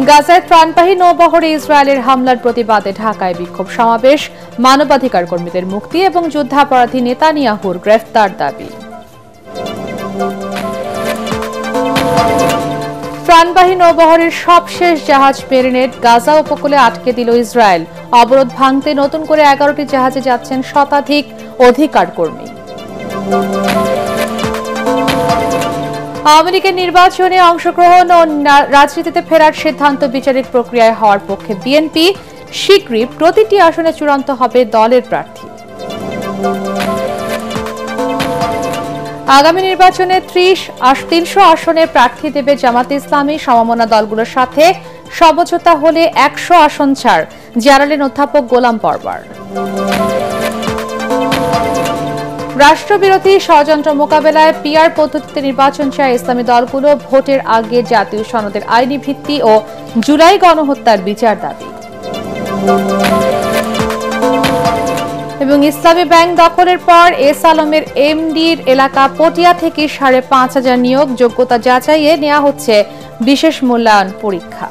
গাজায় ত্রাণবাহী নৌবহরে ইসরায়েলের হামলার প্রতিবাদে ঢাকায় বিক্ষোভ সমাবেশ, মানবাধিকার কর্মীদের মুক্তি এবং যুদ্ধাপরাধী নেতানিয়াহুর গ্রেফতার দাবি। ত্রাণবাহী নৌবহরের সবশেষ জাহাজ মেরিনেট গাজা উপকূলে আটকে দিল ইসরায়েল। অবরোধ ভাঙতে নতুন করে 11টি জাহাজে যাচ্ছেন শতাধিক অধিকার কর্মী। আওয়ামী লীগের নির্বাচনে অংশগ্রহণ ও রাজনীতিতে ফেরার সিদ্ধান্ত বিচারিক প্রক্রিয়ায় হওয়ার পক্ষে বিএনপি। শীঘ্রই প্রতিটি আসনে চূড়ান্ত হবে দলের প্রার্থী। আগামী নির্বাচনে 300 আসনে প্রার্থী দেবে জামাতে ইসলামী। সমমনা দলগুলোর সাথে সমঝোতা হলে 100 আসন ছাড়, জানালেন অধ্যাপক গোলাম পরওয়ার। রাষ্ট্রবিরোধী ষড়যন্ত্র মোকাবেলায় পিআর পদ্ধতিতে নির্বাচন চায় ইসলামী দলগুলো। ভোটের আগে জাতীয় সনদের আইনি ভিত্তি ও জুলাই গণহত্যার বিচার দাবি। এবং ইসলামী ব্যাংক দখলের পর এস আলমের এমডির এলাকা পটিয়া থেকে 5,500 নিয়োগ, যোগ্যতা যাচাইয়ে নেওয়া হচ্ছে বিশেষ মূল্যায়ন পরীক্ষা।